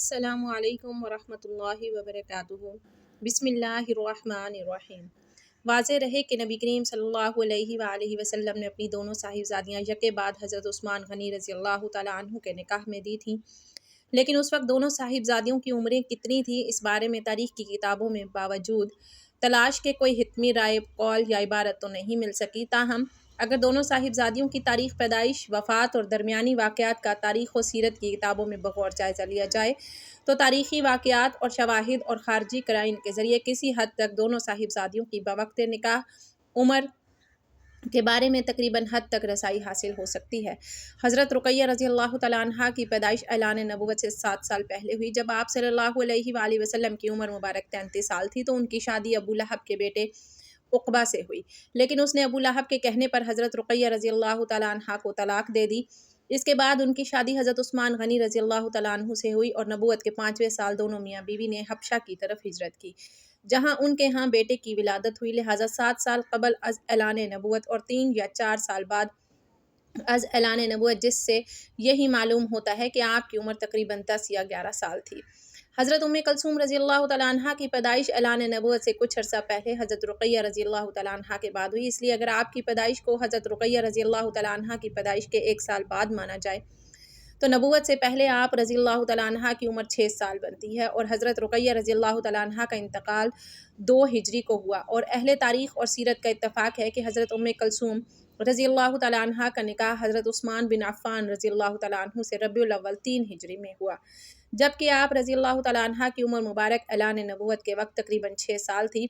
السلام علیکم ورحمۃ اللہ وبرکاتہ۔ بسم اللہ الرحمن الرحیم۔ واضح رہے کہ نبی کریم صلی اللہ علیہ وآلہ وسلم نے اپنی دونوں صاحبزادیاں یکے بعد حضرت عثمان غنی رضی اللہ تعالیٰ عنہ کے نکاح میں دی تھیں، لیکن اس وقت دونوں صاحبزادیوں کی عمریں کتنی تھیں اس بارے میں تاریخ کی کتابوں میں باوجود تلاش کے کوئی حتمی رائے قول یا عبارت تو نہیں مل سکی۔ تاہم اگر دونوں صاحبزادیوں کی تاریخ پیدائش، وفات اور درمیانی واقعات کا تاریخ و سیرت کی کتابوں میں بغور جائزہ لیا جائے تو تاریخی واقعات اور شواہد اور خارجی قرائن کے ذریعے کسی حد تک دونوں صاحبزادیوں کی بوقت نکاح عمر کے بارے میں تقریباً حد تک رسائی حاصل ہو سکتی ہے۔ حضرت رقیہ رضی اللہ تعالیٰ عنہا کی پیدائش اعلان نبوت سے 7 سال پہلے ہوئی۔ جب آپ صلی اللہ علیہ وآلہ وسلم کی عمر مبارک 33 سال تھی تو ان کی شادی ابو لہب کے بیٹے عقبہ سے ہوئی، لیکن اس نے ابو لہب کے کہنے پر حضرت رقیہ رضی اللہ تعالیٰ عنہا کو طلاق دے دی۔ اس کے بعد ان کی شادی حضرت عثمان غنی رضی اللہ تعالیٰ عنہ سے ہوئی اور نبوت کے 5ویں سال دونوں میاں بیوی نے حبشہ کی طرف ہجرت کی، جہاں ان کے ہاں بیٹے کی ولادت ہوئی۔ لہٰذا 7 سال قبل از اعلان نبوت اور 3 یا 4 سال بعد از اعلان نبوت، جس سے یہی معلوم ہوتا ہے کہ آپ کی عمر تقریباً 10 یا 11 سال تھی۔ حضرت ام کلثوم رضی اللہ تعالیٰ عنہا کی پیدائش اعلان نبوت سے کچھ عرصہ پہلے حضرت رقیہ رضی اللہ تعالیٰ عنہا کے بعد ہوئی، اس لیے اگر آپ کی پیدائش کو حضرت رقیہ رضی اللہ تعالیٰ عنہا کی پیدائش کے 1 سال بعد مانا جائے تو نبوت سے پہلے آپ رضی اللہ تعالیٰ عنہا کی عمر 6 سال بنتی ہے، اور حضرت رقیہ رضی اللہ تعالیٰ عنہا کا انتقال 2 ہجری کو ہوا، اور اہل تاریخ اور سیرت کا اتفاق ہے کہ حضرت ام کلثوم رضی اللہ تعالیٰ عنہا کا نکاح حضرت عثمان بن عفان رضی اللہ تعالیٰ عنہ سے ربیع الاول 3 ہجری میں ہوا، جبکہ آپ رضی اللہ تعالیٰ عنہا کی عمر مبارک اعلان نبوت کے وقت تقریباً 6 سال تھی۔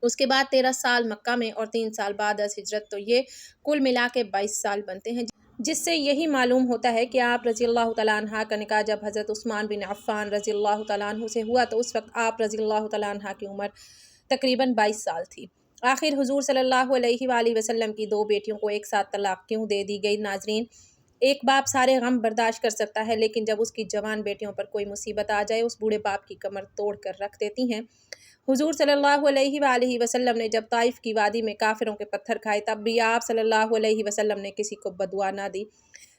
اس کے بعد 13 سال مکہ میں اور 3 سال بعد از ہجرت، تو یہ کل ملا کے 22 سال بنتے ہیں، جس سے یہی معلوم ہوتا ہے کہ آپ رضی اللہ تعالیٰ عنہا کا نکاح جب حضرت عثمان بن عفان رضی اللہ تعالیٰ عنہ سے ہوا تو اس وقت آپ رضی اللہ تعالیٰ عنہا کی عمر تقریباً 22 سال تھی۔ آخر حضور صلی اللہ علیہ وآلہ وسلم کی 2 بیٹیوں کو ایک ساتھ طلاق کیوں دے دی گئی؟ ناظرین، ایک باپ سارے غم برداشت کر سکتا ہے، لیکن جب اس کی جوان بیٹیوں پر کوئی مصیبت آ جائے اس بوڑھے باپ کی کمر توڑ کر رکھ دیتی ہیں۔ حضور صلی اللہ علیہ وآلہ وسلم نے جب طائف کی وادی میں کافروں کے پتھر کھائے تب بھی آپ صلی اللہ علیہ وسلم نے کسی کو بددعا نہ دی۔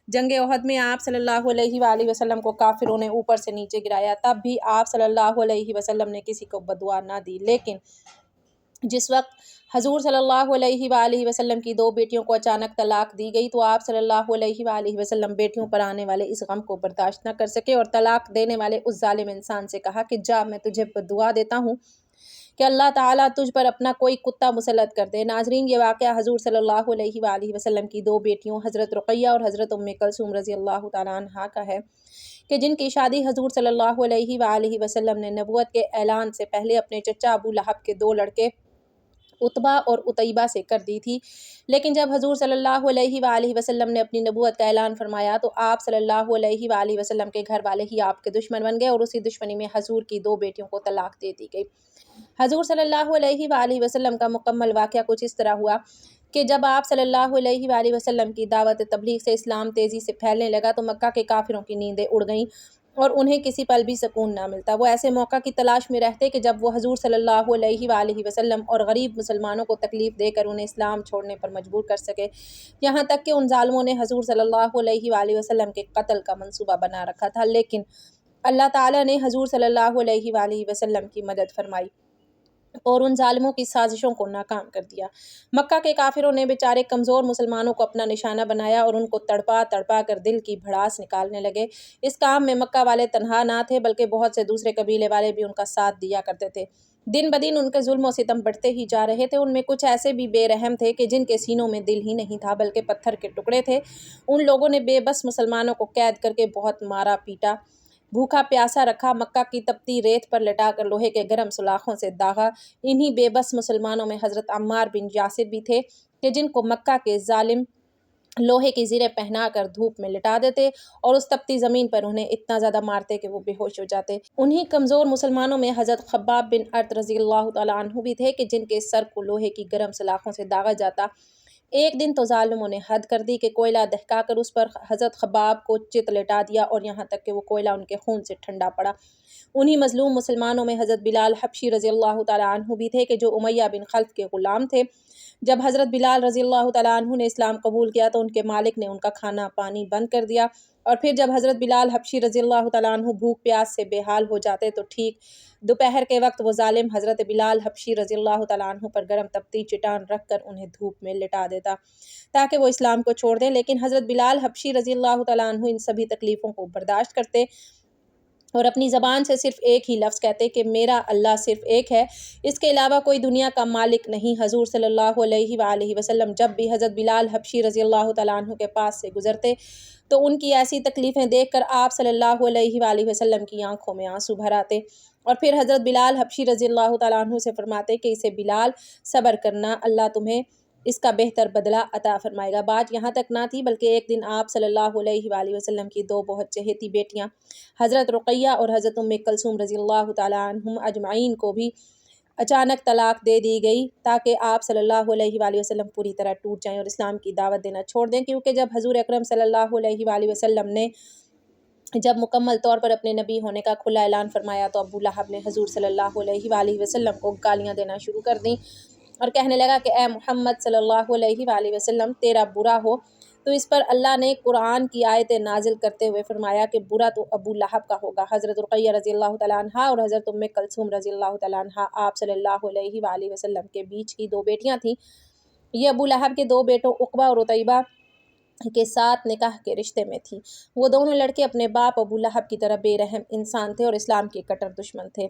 جنگ احد میں آپ صلی اللہ علیہ وآلہ وسلم کو کافروں نے اوپر سے نیچے گرایا تب بھی آپ صلی اللہ علیہ وسلم نے کسی کو بددعا نہ دی، لیکن جس وقت حضور صلی اللہ علیہ وآلہ وسلم کی 2 بیٹیوں کو اچانک طلاق دی گئی تو آپ صلی اللہ علیہ وآلہ وسلم بیٹیوں پر آنے والے اس غم کو برداشت نہ کر سکے اور طلاق دینے والے اس ظالم انسان سے کہا کہ جا، میں تجھے بددعا دیتا ہوں کہ اللہ تعالیٰ تجھ پر اپنا کوئی کتا مسلط کر دے۔ ناظرین، یہ واقعہ حضور صلی اللہ علیہ وآلہ وسلم کی 2 بیٹیوں حضرت رقیہ اور حضرت ام کلثوم رضی اللہ تعالیٰ عنہا کا ہے کہ جن کی شادی حضور صلی اللہ علیہ وآلہ وسلم نے نبوت کے اعلان سے پہلے اپنے چچا ابو لہب کے 2 لڑکے عتبہ اور عتیبہ سے کر دی تھی، لیکن جب حضور صلی اللہ علیہ وآلہ وسلم نے اپنی نبوت کا اعلان فرمایا تو آپ صلی اللہ علیہ وآلہ وسلم کے گھر والے ہی آپ کے دشمن بن گئے اور اسی دشمنی میں حضور کی 2 بیٹیوں کو طلاق دے دی گئی۔ حضور صلی اللہ علیہ وآلہ وسلم کا مکمل واقعہ کچھ اس طرح ہوا کہ جب آپ صلی اللہ علیہ وآلہ وسلم کی دعوت تبلیغ سے اسلام تیزی سے پھیلنے لگا تو مکہ کے کافروں کی نیندیں اڑ گئیں اور انہیں کسی پل بھی سکون نہ ملتا۔ وہ ایسے موقع کی تلاش میں رہتے کہ جب وہ حضور صلی اللہ علیہ وآلہ وسلم اور غریب مسلمانوں کو تکلیف دے کر انہیں اسلام چھوڑنے پر مجبور کر سکے، یہاں تک کہ ان ظالموں نے حضور صلی اللہ علیہ وآلہ وسلم کے قتل کا منصوبہ بنا رکھا تھا، لیکن اللہ تعالیٰ نے حضور صلی اللہ علیہ وآلہ وسلم کی مدد فرمائی اور ان ظالموں کی سازشوں کو ناکام کر دیا۔ مکہ کے کافروں نے بیچارے کمزور مسلمانوں کو اپنا نشانہ بنایا اور ان کو تڑپا تڑپا کر دل کی بھڑاس نکالنے لگے۔ اس کام میں مکہ والے تنہا نہ تھے بلکہ بہت سے دوسرے قبیلے والے بھی ان کا ساتھ دیا کرتے تھے۔ دن بدن ان کے ظلم و ستم بڑھتے ہی جا رہے تھے۔ ان میں کچھ ایسے بھی بے رحم تھے کہ جن کے سینوں میں دل ہی نہیں تھا بلکہ پتھر کے ٹکڑے تھے۔ ان لوگوں نے بے بس مسلمانوں کو قید کر کے بہت مارا پیٹا، بھوکا پیاسا رکھا، مکہ کی تپتی ریت پر لٹا کر لوہے کے گرم سلاخوں سے داغا۔ انہی بے بس مسلمانوں میں حضرت عمار بن یاسر بھی تھے کہ جن کو مکہ کے ظالم لوہے کی زریں پہنا کر دھوپ میں لٹا دیتے اور اس تپتی زمین پر انہیں اتنا زیادہ مارتے کہ وہ بے ہوش ہو جاتے۔ انہی کمزور مسلمانوں میں حضرت خباب بن ارت رضی اللہ تعالیٰ عنہ بھی تھے کہ جن کے سر کو لوہے کی گرم سلاخوں سے داغا جاتا۔ ایک دن تو ظالموں نے حد کر دی کہ کوئلہ دہکا کر اس پر حضرت خباب کو چت لٹا دیا اور یہاں تک کہ وہ کوئلہ ان کے خون سے ٹھنڈا پڑا۔ انہی مظلوم مسلمانوں میں حضرت بلال حبشی رضی اللہ تعالیٰ عنہ بھی تھے کہ جو امیہ بن خلف کے غلام تھے۔ جب حضرت بلال رضی اللہ تعالیٰ عنہ نے اسلام قبول کیا تو ان کے مالک نے ان کا کھانا پانی بند کر دیا اور پھر جب حضرت بلال حبشی رضی اللہ تعالیٰ عنہ بھوک پیاس سے بے حال ہو جاتے تو ٹھیک دوپہر کے وقت وہ ظالم حضرت بلال حبشی رضی اللہ تعالیٰ عنہ پر گرم تپتی چٹان رکھ کر انہیں دھوپ میں لٹا دیتا تاکہ وہ اسلام کو چھوڑ دیں، لیکن حضرت بلال حبشی رضی اللہ تعالیٰ عنہ ان سبھی تکلیفوں کو برداشت کرتے اور اپنی زبان سے صرف ایک ہی لفظ کہتے کہ میرا اللہ صرف ایک ہے، اس کے علاوہ کوئی دنیا کا مالک نہیں۔ حضور صلی اللہ علیہ وآلہ وسلم جب بھی حضرت بلال حبشی رضی اللہ تعالیٰ عنہ کے پاس سے گزرتے تو ان کی ایسی تکلیفیں دیکھ کر آپ صلی اللہ علیہ وآلہ وسلم کی آنکھوں میں آنسو بھر آتے اور پھر حضرت بلال حبشی رضی اللہ تعالیٰ عنہ سے فرماتے کہ اسے بلال صبر کرنا، اللہ تمہیں اس کا بہتر بدلہ عطا فرمائے گا۔ بات یہاں تک نہ تھی بلکہ ایک دن آپ صلی اللہ علیہ وآلہ وسلم کی دو بہت چہیتی بیٹیاں حضرت رقیہ اور حضرت ام کلثوم رضی اللہ تعالیٰ عنہم اجمعین کو بھی اچانک طلاق دے دی گئی تاکہ آپ صلی اللہ علیہ وآلہ وسلم پوری طرح ٹوٹ جائیں اور اسلام کی دعوت دینا چھوڑ دیں، کیونکہ جب حضور اکرم صلی اللہ علیہ وآلہ وسلم نے جب مکمل طور پر اپنے نبی ہونے کا کھلا اعلان فرمایا تو ابو لہب نے حضور صلی اللہ علیہ وآلہ وسلم کو گالیاں دینا شروع کر دیں اور کہنے لگا کہ اے محمد صلی اللہ علیہ وآلہ وسلم تیرا برا ہو۔ تو اس پر اللہ نے قرآن کی آیتیں نازل کرتے ہوئے فرمایا کہ برا تو ابو لہب کا ہوگا۔ حضرت رقیہ رضی اللہ تعالیٰ عنہا اور حضرت ام کلثوم رضی اللہ تعالیٰ عنہا آپ صلی اللہ علیہ وآلہ وسلم کے بیچ کی دو بیٹیاں تھیں۔ یہ ابو لہب کے دو بیٹوں عقبہ اور عتیبہ کے ساتھ نکاح کے رشتے میں تھی۔ وہ دونوں لڑکے اپنے باپ ابو لہب کی طرح بے رحم انسان تھے اور اسلام کے کٹر دشمن تھے۔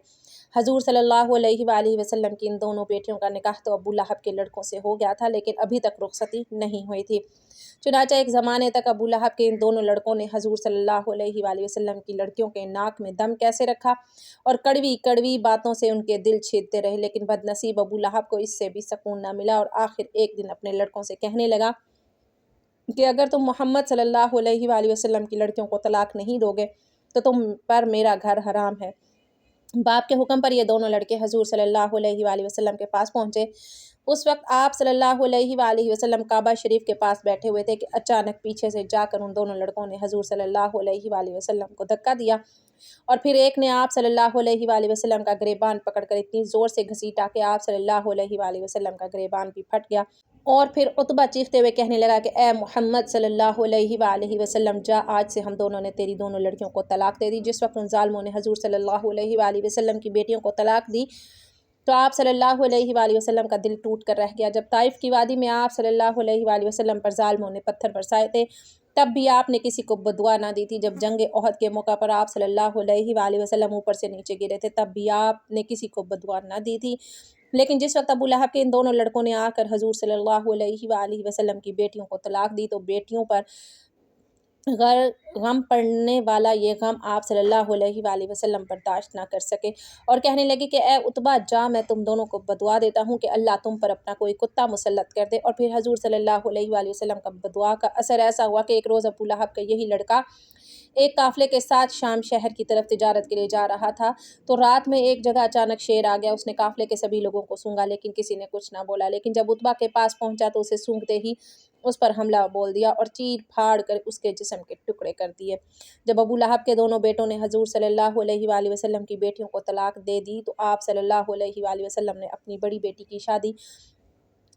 حضور صلی اللہ علیہ وآلہ وسلم کی ان دونوں بیٹیوں کا نکاح تو ابو لہب کے لڑکوں سے ہو گیا تھا، لیکن ابھی تک رخصتی نہیں ہوئی تھی۔ چنانچہ ایک زمانے تک ابو لہب کے ان دونوں لڑکوں نے حضور صلی اللہ علیہ وآلہ وسلم کی لڑکیوں کے ناک میں دم کیسے رکھا اور کڑوی کڑوی باتوں سے ان کے دل چھیدتے رہے، لیکن بد نصیب ابو لہب کو اس سے بھی سکون نہ ملا اور آخر ایک دن اپنے لڑکوں سے کہنے لگا کہ اگر تم محمد صلی اللہ علیہ وآلہ وسلم کی لڑکیوں کو طلاق نہیں دو گے تو تم پر میرا گھر حرام ہے۔ باپ کے حکم پر یہ دونوں لڑکے حضور صلی اللہ علیہ وآلہ وسلم کے پاس پہنچے۔ اس وقت آپ صلی اللہ علیہ وآلہ وسلم کعبہ شریف کے پاس بیٹھے ہوئے تھے کہ اچانک پیچھے سے جا کر ان دونوں لڑکوں نے حضور صلی اللہ علیہ وآلہ وسلم کو دھکا دیا اور پھر ایک نے آپ صلی اللہ علیہ وآلہ وسلم کا گریبان پکڑ کر اتنی زور سے گھسیٹا کہ آپ صلی اللہ علیہ وآلہ وسلم کا گریبان بھی پھٹ گیا اور پھر عتبہ چیختے ہوئے کہنے لگا کہ اے محمد صلی اللہ علیہ وآلہ وسلم جا، آج سے ہم دونوں نے تیری دونوں لڑکیوں کو طلاق دے دی۔ جس وقت ان ظالموں نے حضور صلی اللہ علیہ وآلہ وسلم کی بیٹیوں کو طلاق دی تو آپ صلی اللہ علیہ وآلہ وسلم کا دل ٹوٹ کر رہ گیا۔ جب طائف کی وادی میں آپ صلی اللہ علیہ وآلہ وسلم پر ظالموں نے پتھر برسائے تھے تب بھی آپ نے کسی کو بددعا نہ دی تھی۔ جب جنگ احد کے موقع پر آپ صلی اللہ علیہ وآلہ وسلم اوپر سے نیچے گرے تھے تب بھی آپ نے کسی کو بددعا نہ دی تھی، لیکن جس وقت ابو لہب کے ان دونوں لڑکوں نے آ کر حضور صلی اللہ علیہ وآلہ وسلم کی بیٹیوں کو طلاق دی تو بیٹیوں پر غم پڑنے والا یہ غم آپ صلی اللہ علیہ وآلہ وسلم برداشت نہ کر سکے اور کہنے لگے کہ اے عتبہ جا، میں تم دونوں کو بددعا دیتا ہوں کہ اللہ تم پر اپنا کوئی کتا مسلط کر دے۔ اور پھر حضور صلی اللہ علیہ وآلہ وسلم کا بددعا کا اثر ایسا ہوا کہ ایک روز ابو لہب کا یہی لڑکا ایک قافلے کے ساتھ شام شہر کی طرف تجارت کے لیے جا رہا تھا تو رات میں ایک جگہ اچانک شیر آ گیا۔ اس نے قافلے کے سبھی لوگوں کو سونگا لیکن کسی نے کچھ نہ بولا، لیکن جب عتبہ کے پاس پہنچا تو اسے سونگتے ہی اس پر حملہ بول دیا اور چیر پھاڑ کر اس کے جسم کے ٹکڑے کر دیے۔ جب ابو لہب کے دونوں بیٹوں نے حضور صلی اللہ علیہ وآلہ وسلم کی بیٹیوں کو طلاق دے دی تو آپ صلی اللہ علیہ وآلہ وسلم نے اپنی بڑی بیٹی کی شادی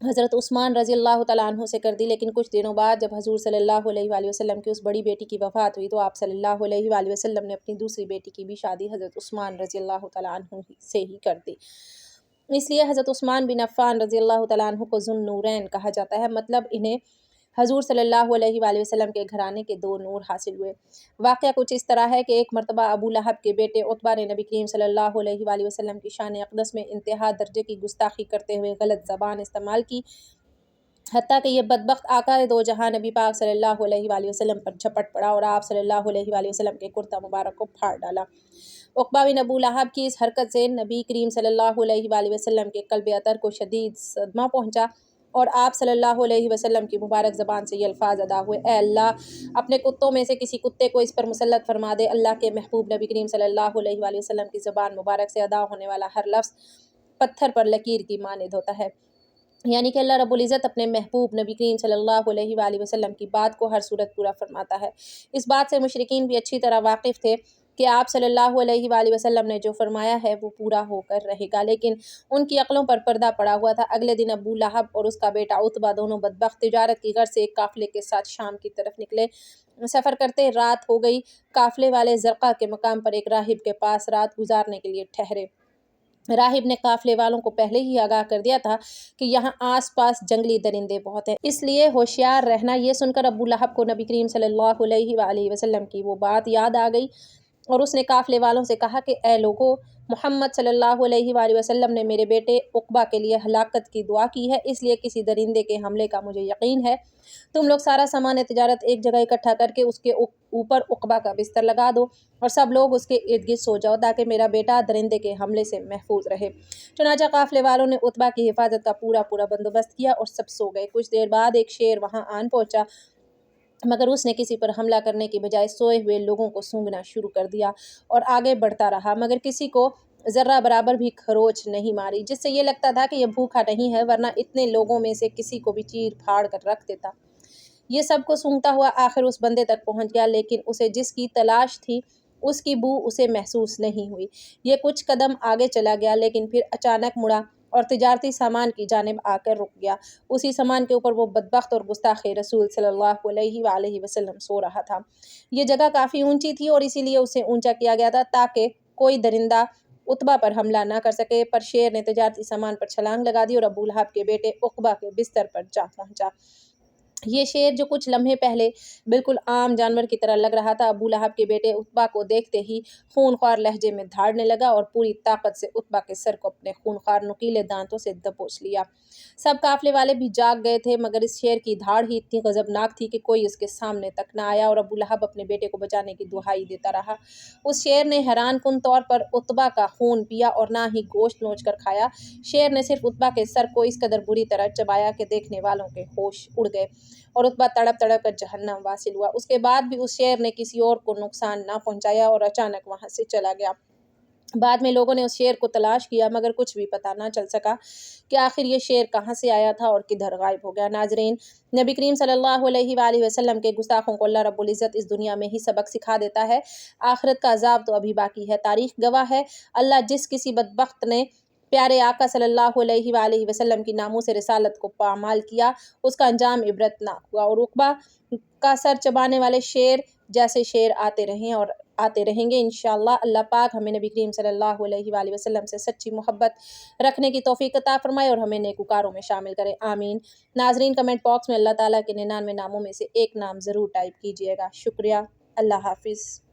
حضرت عثمان رضی اللہ تعالیٰ عنہ سے کر دی، لیکن کچھ دنوں بعد جب حضور صلی اللہ علیہ وآلہ وسلم کی اس بڑی بیٹی کی وفات ہوئی تو آپ صلی اللہ علیہ وآلہ وسلم نے اپنی دوسری بیٹی کی بھی شادی حضرت عثمان رضی اللہ تعالیٰ عنہ سے ہی کر دی۔ اس لیے حضرت عثمان بن عفان رضی اللہ تعالیٰ عنہ کو ذو النورین کہا جاتا ہے، مطلب انہیں حضور صلی اللہ علیہ وآلہ وسلم کے گھرانے کے دو نور حاصل ہوئے۔ واقعہ کچھ اس طرح ہے کہ ایک مرتبہ ابو لہب کے بیٹے عتبہ نے نبی کریم صلی اللہ علیہ وآلہ وسلم کی شان اقدس میں انتہا درجے کی گستاخی کرتے ہوئے غلط زبان استعمال کی، حتیٰ کہ یہ بدبخت آقا دو جہاں نبی پاک صلی اللہ علیہ وآلہ وسلم پر جھپٹ پڑا اور آپ صلی اللہ علیہ وآلہ وسلم کے کرتا مبارک کو پھاڑ ڈالا۔ عقبہ بن ابو لہب کی اس حرکت سے نبی کریم صلی اللہ علیہ وآلہ وسلم کے قلب اطہر کو شدید صدمہ پہنچا اور آپ صلی اللہ علیہ وسلم کی مبارک زبان سے یہ الفاظ ادا ہوئے: اے اللہ اپنے کتوں میں سے کسی کتے کو اس پر مسلط فرما دے۔ اللہ کے محبوب نبی کریم صلی اللہ علیہ وآلہ وسلم کی زبان مبارک سے ادا ہونے والا ہر لفظ پتھر پر لکیر کی مانند ہوتا ہے، یعنی کہ اللہ رب العزت اپنے محبوب نبی کریم صلی اللہ علیہ وآلہ وسلم کی بات کو ہر صورت پورا فرماتا ہے۔ اس بات سے مشرکین بھی اچھی طرح واقف تھے کہ آپ صلی اللہ علیہ وآلہ وسلم نے جو فرمایا ہے وہ پورا ہو کر رہے گا، لیکن ان کی عقلوں پر پردہ پڑا ہوا تھا۔ اگلے دن ابو لہب اور اس کا بیٹا عتبہ دونوں بدبخت تجارت کی غرض سے ایک قافلے کے ساتھ شام کی طرف نکلے۔ سفر کرتے رات ہو گئی۔ قافلے والے زرقہ کے مقام پر ایک راہب کے پاس رات گزارنے کے لیے ٹھہرے۔ راہب نے قافلے والوں کو پہلے ہی آگاہ کر دیا تھا کہ یہاں آس پاس جنگلی درندے بہت ہیں، اس لیے ہوشیار رہنا۔ یہ سن کر ابو لہب کو نبی کریم صلی اللہ علیہ وآلہ وسلم کی وہ بات یاد آ گئی اور اس نے قافلے والوں سے کہا کہ اے لوگو، محمد صلی اللہ علیہ وآلہ وسلم نے میرے بیٹے عقبہ کے لیے ہلاکت کی دعا کی ہے، اس لیے کسی درندے کے حملے کا مجھے یقین ہے۔ تم لوگ سارا سامان تجارت ایک جگہ اکٹھا کر کے اس کے اوپر عقبہ کا بستر لگا دو اور سب لوگ اس کے ارد گرد سو جاؤ تاکہ میرا بیٹا درندے کے حملے سے محفوظ رہے۔ چنانچہ قافلے والوں نے عتبہ کی حفاظت کا پورا بندوبست کیا اور سب سو گئے۔ کچھ دیر بعد ایک شیر وہاں آن پہنچا، مگر اس نے کسی پر حملہ کرنے کی بجائے سوئے ہوئے لوگوں کو سونگھنا شروع کر دیا اور آگے بڑھتا رہا، مگر کسی کو ذرہ برابر بھی کھروچ نہیں ماری، جس سے یہ لگتا تھا کہ یہ بھوکا نہیں ہے، ورنہ اتنے لوگوں میں سے کسی کو بھی چیر پھاڑ کر رکھ دیتا۔ یہ سب کو سونگھتا ہوا آخر اس بندے تک پہنچ گیا، لیکن اسے جس کی تلاش تھی اس کی بو اسے محسوس نہیں ہوئی۔ یہ کچھ قدم آگے چلا گیا، لیکن پھر اچانک مڑا اور تجارتی سامان کی جانب آ کر رک گیا۔ اسی سامان کے اوپر وہ بدبخت اور گستاخ رسول صلی اللہ علیہ وآلہ وسلم سو رہا تھا۔ یہ جگہ کافی اونچی تھی اور اسی لیے اسے اونچا کیا گیا تھا تاکہ کوئی درندہ عتبہ پر حملہ نہ کر سکے، پر شیر نے تجارتی سامان پر چھلانگ لگا دی اور ابو لہب کے بیٹے عقبہ کے بستر پر جا پہنچا۔ یہ شیر جو کچھ لمحے پہلے بالکل عام جانور کی طرح لگ رہا تھا، ابو لہب کے بیٹے عتبہ کو دیکھتے ہی خونخوار لہجے میں دھاڑنے لگا اور پوری طاقت سے عتبہ کے سر کو اپنے خونخوار نوکیلے دانتوں سے دبوچ لیا۔ سب قافلے والے بھی جاگ گئے تھے، مگر اس شیر کی دھاڑ ہی اتنی غضبناک تھی کہ کوئی اس کے سامنے تک نہ آیا اور ابو لہب اپنے بیٹے کو بچانے کی دہائی دیتا رہا۔ اس شیر نے حیران کن طور پر عتبہ کا خون پیا اور نہ ہی گوشت نوچ کر کھایا۔ شیر نے صرف عتبہ کے سر کو اس قدر بری طرح چبایا کہ دیکھنے والوں کے ہوش اڑ گئے اور عتبہ تڑپ تڑپ کر جہنم واصل ہوا۔ اس کے بعد بھی اس شیر نے کسی اور کو نقصان نہ پہنچایا اور اچانک وہاں سے چلا گیا۔ بعد میں لوگوں نے اس شیر کو تلاش کیا، مگر کچھ بھی پتہ نہ چل سکا کہ آخر یہ شیر کہاں سے آیا تھا اور کدھر غائب ہو گیا۔ ناظرین، نبی کریم صلی اللہ علیہ وآلہ وسلم کے گستاخوں کو اللہ رب العزت اس دنیا میں ہی سبق سکھا دیتا ہے، آخرت کا عذاب تو ابھی باقی ہے۔ تاریخ گواہ ہے، اللہ جس کسی بدبخت نے پیارے آقا صلی اللہ علیہ وآلہ وسلم کی ناموس رسالت کو پامال کیا، اس کا انجام عبرتناک ہوا اور عقبہ کا سر چبانے والے شیر جیسے شیر آتے رہیں اور آتے رہیں گے انشاءاللہ۔ اللہ پاک ہمیں نبی کریم صلی اللہ علیہ وآلہ وسلم سے سچی محبت رکھنے کی توفیق عطا فرمائے اور ہمیں نیکوکاروں میں شامل کرے، آمین۔ ناظرین، کمنٹ باکس میں اللہ تعالیٰ کے 99 ناموں میں سے ایک نام ضرور ٹائپ کیجیے گا۔ شکریہ، اللہ حافظ۔